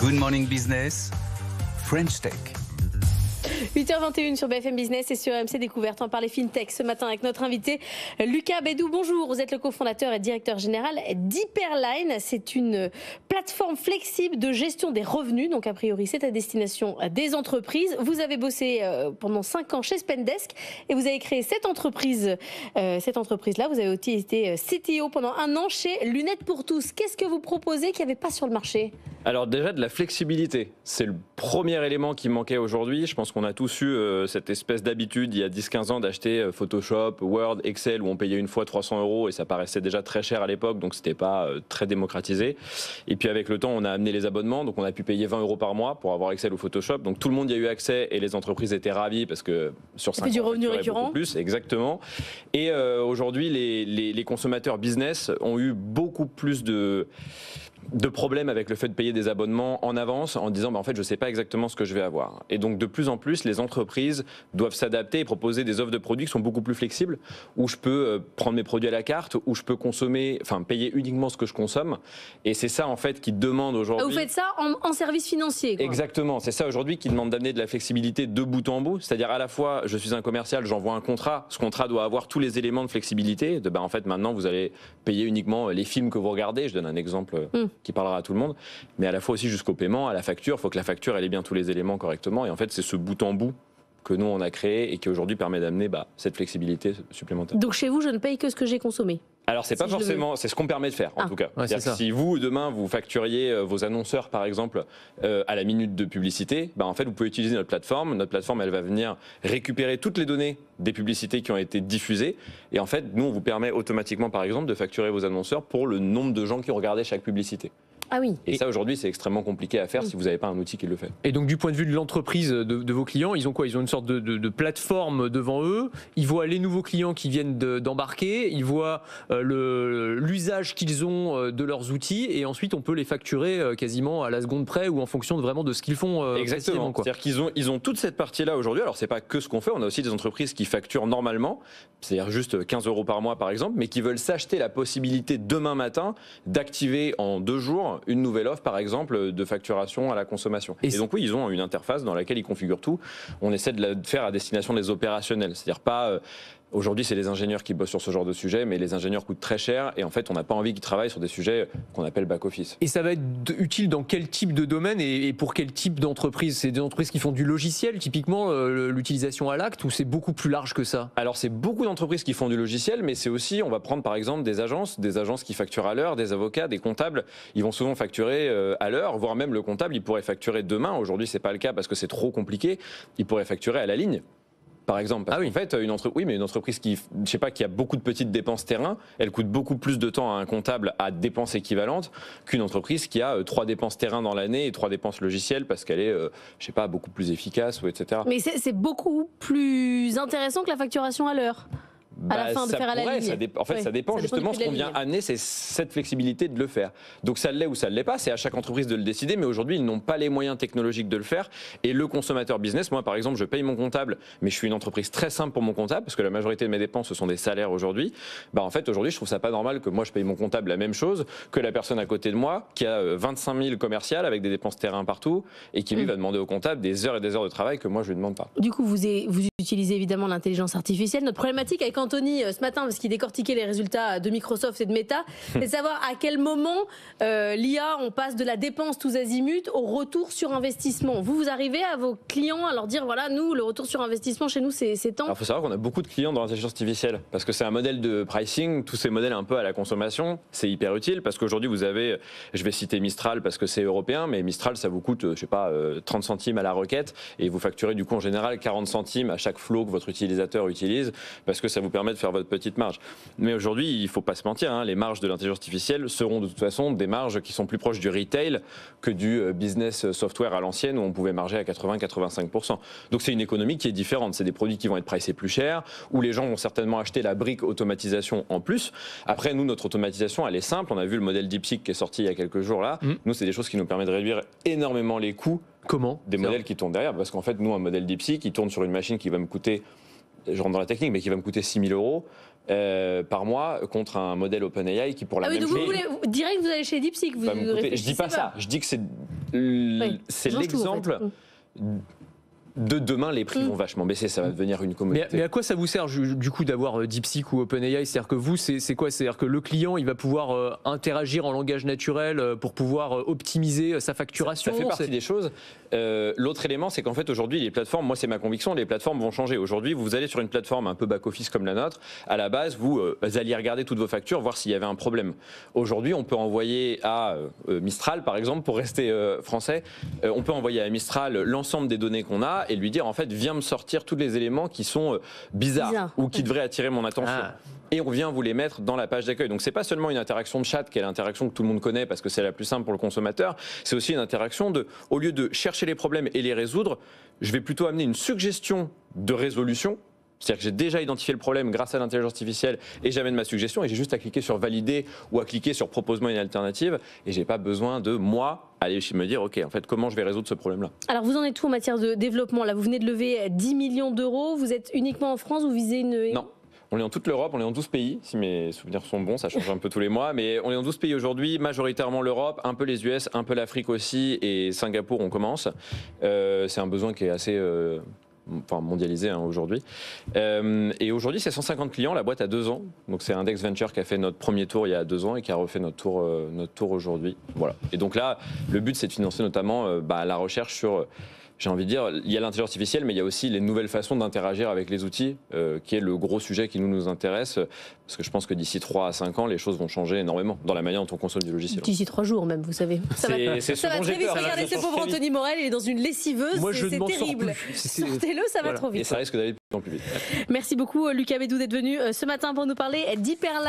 Good Morning Business, French Tech. 8h21 sur BFM Business et sur RMC Découverte. On parle FinTech ce matin avec notre invité Lucas Bédou. Bonjour, vous êtes le cofondateur et directeur général d'Hyperline. C'est une plateforme flexible de gestion des revenus. Donc a priori, c'est à destination des entreprises. Vous avez bossé pendant 5 ans chez Spendesk et vous avez créé cette entreprise-là. Vous avez aussi été CTO pendant 1 an chez Lunettes pour tous. Qu'est-ce que vous proposez qu'il n'y avait pas sur le marché ? Alors déjà de la flexibilité, c'est le premier élément qui manquait aujourd'hui. Je pense qu'on a tous eu cette espèce d'habitude il y a 10-15 ans d'acheter Photoshop, Word, Excel où on payait une fois 300 € et ça paraissait déjà très cher à l'époque, donc c'était pas très démocratisé. Et puis avec le temps on a amené les abonnements, donc on a pu payer 20 € par mois pour avoir Excel ou Photoshop. Donc tout le monde y a eu accès et les entreprises étaient ravies parce que sur 5 ans, du revenu récurrent. Beaucoup plus, exactement. Et aujourd'hui les consommateurs business ont eu beaucoup plus de problèmes avec le fait de payer des abonnements en avance en disant en fait je sais pas exactement ce que je vais avoir. Et donc de plus en plus les entreprises doivent s'adapter et proposer des offres de produits qui sont beaucoup plus flexibles, où je peux prendre mes produits à la carte, où je peux payer uniquement ce que je consomme. Et c'est ça en fait qui demande aujourd'hui. Vous faites ça en service financier, quoi. Exactement, c'est ça aujourd'hui qui demande d'amener de la flexibilité de bout en bout. C'est-à-dire à la fois je suis un commercial, j'envoie un contrat, ce contrat doit avoir tous les éléments de flexibilité. En fait maintenant vous allez payer uniquement les films que vous regardez. Je donne un exemple qui parlera à tout le monde, mais à la fois aussi jusqu'au paiement, à la facture, il faut que la facture elle ait bien tous les éléments correctement, et en fait c'est ce bout en bout que nous on a créé et qui aujourd'hui permet d'amener cette flexibilité supplémentaire. Donc chez vous je ne paye que ce que j'ai consommé? Alors c'est pas forcément, c'est ce qu'on permet de faire en tout cas. Ouais, c'est ça. Si vous demain vous facturiez vos annonceurs par exemple à la minute de publicité, en fait vous pouvez utiliser notre plateforme. Notre plateforme elle va venir récupérer toutes les données des publicités qui ont été diffusées et en fait nous on vous permet automatiquement par exemple de facturer vos annonceurs pour le nombre de gens qui ont regardé chaque publicité. Ah oui. Et ça aujourd'hui c'est extrêmement compliqué à faire si vous n'avez pas un outil qui le fait. Et donc du point de vue de l'entreprise, de vos clients, ils ont quoi? Ils ont une sorte de plateforme devant eux, ils voient les nouveaux clients qui viennent d'embarquer, ils voient l'usage qu'ils ont de leurs outils et ensuite on peut les facturer quasiment à la seconde près ou en fonction vraiment de ce qu'ils font. Exactement. C'est-à-dire qu'ils ont toute cette partie-là aujourd'hui. Alors c'est pas que ce qu'on fait, on a aussi des entreprises qui facturent normalement, c'est-à-dire juste 15 € par mois par exemple, mais qui veulent s'acheter la possibilité demain matin d'activer en 2 jours une nouvelle offre par exemple de facturation à la consommation. Et donc oui, ils ont une interface dans laquelle ils configurent tout. On essaie de la faire à destination des opérationnels, c'est-à-dire pas... Aujourd'hui, c'est les ingénieurs qui bossent sur ce genre de sujet, mais les ingénieurs coûtent très cher et en fait, on n'a pas envie qu'ils travaillent sur des sujets qu'on appelle back-office. Et ça va être utile dans quel type de domaine et pour quel type d'entreprise? C'est des entreprises qui font du logiciel, typiquement l'utilisation à l'acte, ou c'est beaucoup plus large que ça? Alors, c'est beaucoup d'entreprises qui font du logiciel, mais c'est aussi, on va prendre par exemple des agences qui facturent à l'heure, des avocats, des comptables. Ils vont souvent facturer à l'heure, voire même le comptable, il pourrait facturer demain. Aujourd'hui, c'est pas le cas parce que c'est trop compliqué. Il pourrait facturer à la ligne. Par exemple, parce qu'en fait, une entreprise qui a beaucoup de petites dépenses terrain, elle coûte beaucoup plus de temps à un comptable à dépenses équivalentes qu'une entreprise qui a 3 dépenses terrain dans l'année et 3 dépenses logicielles parce qu'elle est, beaucoup plus efficace, etc. Mais c'est beaucoup plus intéressant que la facturation à l'heure. À la fin de faire à la ligne. Ça dépend justement. Ce qu'on vient amener, c'est cette flexibilité de le faire. Donc ça l'est ou ça ne l'est pas. C'est à chaque entreprise de le décider. Mais aujourd'hui, ils n'ont pas les moyens technologiques de le faire. Et le consommateur business, moi par exemple, je paye mon comptable, mais je suis une entreprise très simple pour mon comptable parce que la majorité de mes dépenses, ce sont des salaires aujourd'hui. En fait, aujourd'hui, je trouve ça pas normal que moi je paye mon comptable la même chose que la personne à côté de moi qui a 25 000 commerciales avec des dépenses terrain partout et qui lui va demander au comptable des heures et des heures de travail que moi je lui demande pas. Du coup, vous utilisez évidemment l'intelligence artificielle. Notre problématique avec Anthony ce matin, parce qu'il décortiquait les résultats de Microsoft et de Meta, c'est de savoir à quel moment l'IA, on passe de la dépense tous azimuts au retour sur investissement. Vous arrivez à vos clients à leur dire, voilà, nous, le retour sur investissement chez nous, c'est temps. Alors, il faut savoir qu'on a beaucoup de clients dans l'intelligence artificielle, parce que c'est un modèle de pricing, tous ces modèles un peu à la consommation, c'est hyper utile, parce qu'aujourd'hui, vous avez, je vais citer Mistral parce que c'est européen, mais Mistral, ça vous coûte, 30 centimes à la requête, et vous facturez du coup en général 40 centimes à chaque flow que votre utilisateur utilise, parce que ça vous permet de faire votre petite marge. Mais aujourd'hui, il ne faut pas se mentir, les marges de l'intelligence artificielle seront de toute façon des marges qui sont plus proches du retail que du business software à l'ancienne où on pouvait marger à 80-85%. Donc c'est une économie qui est différente. C'est des produits qui vont être pricés plus cher, où les gens vont certainement acheter la brique automatisation en plus. Après, nous, notre automatisation, elle est simple. On a vu le modèle DeepSeek qui est sorti il y a quelques jours là. Nous, c'est des choses qui nous permettent de réduire énormément les coûts. Comment? Des modèles qui tournent derrière. Parce qu'en fait, nous, un modèle DeepSeek, il tourne sur une machine qui va me coûter, je rentre dans la technique, mais qui va me coûter 6 000 € par mois contre un modèle OpenAI qui pour la même chose. Vous direz que vous allez chez DeepSeek. Je dis pas ça. Je dis que c'est l'exemple. De demain, les prix vont vachement baisser, ça va devenir une commodité. Mais à quoi ça vous sert du coup d'avoir DeepSeek ou OpenAI? C'est-à-dire que vous, c'est quoi? C'est-à-dire que le client, il va pouvoir interagir en langage naturel pour pouvoir optimiser sa facturation? Ça fait partie des choses. L'autre élément, c'est qu'en fait aujourd'hui, les plateformes, moi c'est ma conviction, les plateformes vont changer. Aujourd'hui, vous allez sur une plateforme un peu back-office comme la nôtre, à la base, vous alliez regarder toutes vos factures, voir s'il y avait un problème. Aujourd'hui, on peut envoyer à Mistral, par exemple, pour rester français, on peut envoyer à Mistral l'ensemble des données qu'on a et lui dire en fait viens me sortir tous les éléments qui sont bizarres ou qui devraient attirer mon attention. Et on vient vous les mettre dans la page d'accueil. Donc c'est pas seulement une interaction de chat qui est l'interaction que tout le monde connaît parce que c'est la plus simple pour le consommateur, c'est aussi une interaction de, au lieu de chercher les problèmes et les résoudre, je vais plutôt amener une suggestion de résolution. C'est-à-dire que j'ai déjà identifié le problème grâce à l'intelligence artificielle et j'amène ma suggestion et j'ai juste à cliquer sur valider ou à cliquer sur propose-moi une alternative et j'ai pas besoin de moi aller me dire ok en fait comment je vais résoudre ce problème-là. Alors vous en êtes où en matière de développement? Là vous venez de lever 10 millions d'euros, vous êtes uniquement en France, vous visez une... Non. On est en toute l'Europe, on est en 12 pays, si mes souvenirs sont bons, ça change un peu tous les mois, mais on est en 12 pays aujourd'hui, majoritairement l'Europe, un peu les US, un peu l'Afrique aussi, et Singapour on commence. C'est un besoin qui est assez... mondialisé aujourd'hui. Et aujourd'hui, c'est 150 clients. La boîte a 2 ans. Donc, c'est Index Venture qui a fait notre premier tour il y a 2 ans et qui a refait notre tour aujourd'hui. Voilà. Et donc là, le but, c'est de financer notamment la recherche sur... J'ai envie de dire, il y a l'intelligence artificielle, mais il y a aussi les nouvelles façons d'interagir avec les outils, qui est le gros sujet qui nous intéresse, parce que je pense que d'ici 3 à 5 ans, les choses vont changer énormément dans la manière dont on consomme du logiciel. D'ici 3 jours même, vous savez. Ça va très vite. Regardez ce pauvre Anthony Morel, il est dans une lessiveuse, c'est terrible. Sortez-le, ça va trop vite. Et ça risque d'aller de plus en plus vite. Merci beaucoup Lucas Bédou d'être venu ce matin pour nous parler d'Hyperline.